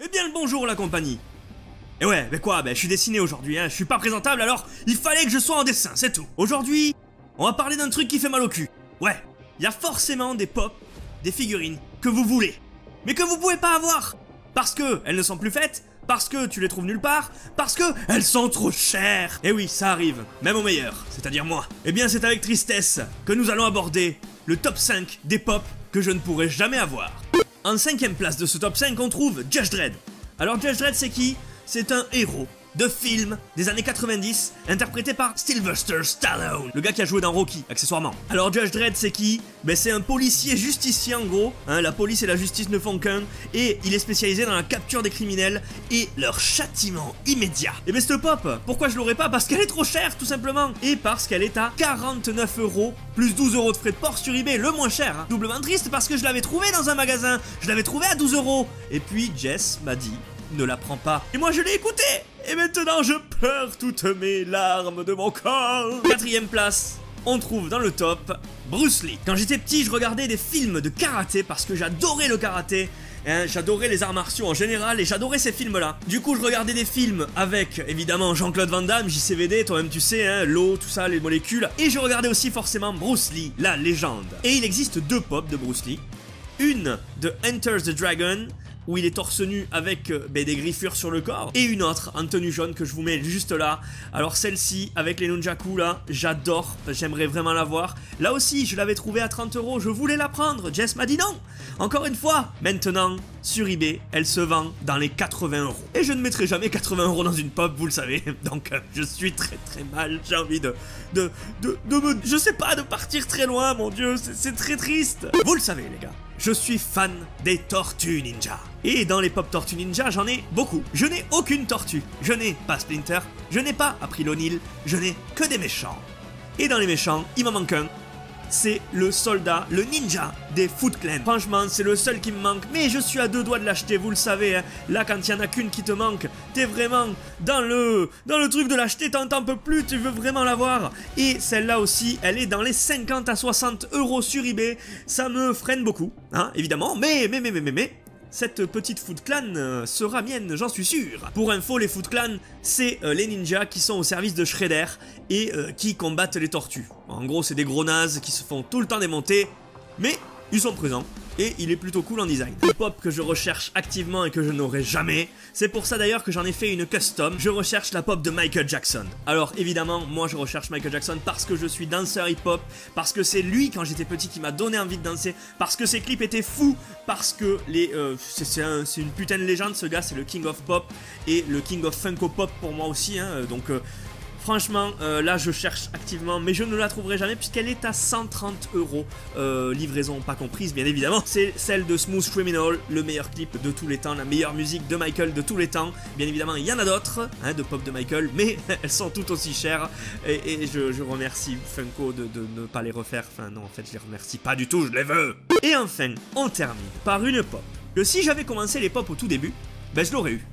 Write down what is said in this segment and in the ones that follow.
Eh bien le bonjour la compagnie. Et ouais, mais quoi, je suis dessiné aujourd'hui, hein, je suis pas présentable alors il fallait que je sois en dessin, c'est tout. Aujourd'hui, on va parler d'un truc qui fait mal au cul. Ouais, il y a forcément des pop, des figurines que vous voulez, mais que vous pouvez pas avoir. Parce que elles ne sont plus faites, parce que tu les trouves nulle part, parce que elles sont trop chères. Et oui, ça arrive, même au meilleur, c'est-à-dire moi. Eh bien c'est avec tristesse que nous allons aborder le top 5 des pop que je ne pourrai jamais avoir. En 5ème place de ce top 5, on trouve Judge Dredd. Alors Judge Dredd c'est qui? C'est un héros de film des années 90, interprété par Sylvester Stallone, le gars qui a joué dans Rocky, accessoirement. Alors Judge Dredd c'est qui? C'est un policier justicier en gros, hein, la police et la justice ne font qu'un, et il est spécialisé dans la capture des criminels et leur châtiment immédiat. Et cette pop, pourquoi je l'aurais pas? Parce qu'elle est trop chère tout simplement, et parce qu'elle est à 49 € plus 12 € de frais de port sur eBay, le moins cher. Hein. Doublement triste parce que je l'avais trouvé dans un magasin, je l'avais trouvé à 12 €, et puis Jess m'a dit ne la prends pas. Et moi je l'ai écouté. Et maintenant je pleure toutes mes larmes de mon corps. 4ème place, on trouve dans le top Bruce Lee. Quand j'étais petit, je regardais des films de karaté parce que j'adorais le karaté. Hein, j'adorais les arts martiaux en général et j'adorais ces films-là. Du coup, je regardais des films avec, évidemment, Jean-Claude Van Damme, JCVD, toi-même tu sais, hein, l'eau, tout ça, les molécules. Et je regardais aussi forcément Bruce Lee, la légende. Et il existe deux pop de Bruce Lee. Une de Enter the Dragon, où il est torse nu avec des griffures sur le corps, et une autre en tenue jaune que je vous mets juste là. Alors celle-ci avec les nunjaku là, j'adore, j'aimerais vraiment la voir. Là aussi je l'avais trouvée à 30 €, je voulais la prendre, Jess m'a dit non. Encore une fois, maintenant sur eBay, elle se vend dans les 80 €. Et je ne mettrai jamais 80 € dans une pop, vous le savez. Donc je suis très mal, j'ai envie je sais pas, de partir très loin, mon dieu, c'est très triste. Vous le savez les gars, je suis fan des Tortues Ninja. Et dans les pop Tortues Ninja, j'en ai beaucoup. Je n'ai aucune tortue. Je n'ai pas Splinter, je n'ai pas April O'Neil, je n'ai que des méchants. Et dans les méchants, il m'en manque un. C'est le soldat, le ninja des Foot Clan. Franchement, c'est le seul qui me manque, mais je suis à deux doigts de l'acheter, vous le savez. Hein. Là, quand il y en a qu'une qui te manque, t'es vraiment dans le truc de l'acheter, t'en peux plus, tu veux vraiment l'avoir. Et celle-là aussi, elle est dans les 50 à 60 € sur eBay. Ça me freine beaucoup, hein, évidemment, mais... Cette petite Foot Clan sera mienne, j'en suis sûr. Pour info, les Foot Clan, c'est les ninjas qui sont au service de Shredder et qui combattent les tortues. En gros, c'est des gros nazes qui se font tout le temps démonter, mais ils sont présents. Et il est plutôt cool en design. Le pop que je recherche activement et que je n'aurai jamais. C'est pour ça d'ailleurs que j'en ai fait une custom. Je recherche la pop de Michael Jackson. Alors évidemment, moi je recherche Michael Jackson parce que je suis danseur hip-hop. Parce que c'est lui quand j'étais petit qui m'a donné envie de danser. Parce que ses clips étaient fous. Parce que c'est une putain de légende ce gars, c'est le King of Pop. Et le King of Funko Pop pour moi aussi. Hein, franchement, là je cherche activement, mais je ne la trouverai jamais puisqu'elle est à 130 €. Livraison pas comprise, bien évidemment. C'est celle de Smooth Criminal, le meilleur clip de tous les temps, la meilleure musique de Michael de tous les temps. Bien évidemment, il y en a d'autres, hein, de pop de Michael, mais elles sont toutes aussi chères. Et je remercie Funko de ne pas les refaire. Enfin non, en fait, je les remercie pas du tout, je les veux. Et enfin, on termine par une pop. Que si j'avais commencé les pop au tout début, je l'aurais eu.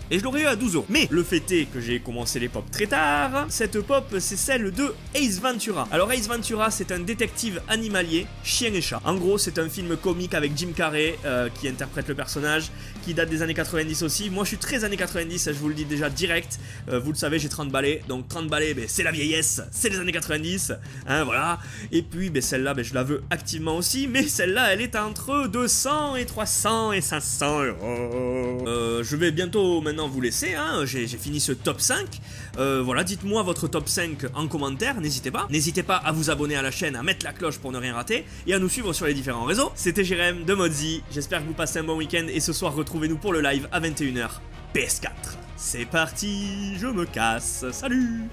Et je l'aurais eu à 12 €. Mais le fait est que j'ai commencé les pop très tard. Cette pop, c'est celle de Ace Ventura. Alors Ace Ventura, c'est un détective animalier, chien et chat. En gros, c'est un film comique avec Jim Carrey qui interprète le personnage, qui date des années 90 aussi. Moi, je suis très années 90, je vous le dis déjà direct. Vous le savez, j'ai 30 balais. Donc 30 balais, c'est la vieillesse, c'est les années 90. Hein, voilà. Et puis, celle-là, je la veux activement aussi. Mais celle-là, elle est entre 200 et 300 et 500 €. Je vais bientôt maintenant vous laisser, hein. J'ai fini ce top 5. Voilà, dites-moi votre top 5 en commentaire, n'hésitez pas. N'hésitez pas à vous abonner à la chaîne, à mettre la cloche pour ne rien rater et à nous suivre sur les différents réseaux. C'était Jérém de Modzy, j'espère que vous passez un bon week-end et ce soir retrouvez-nous pour le live à 21 h PS4. C'est parti, je me casse, salut.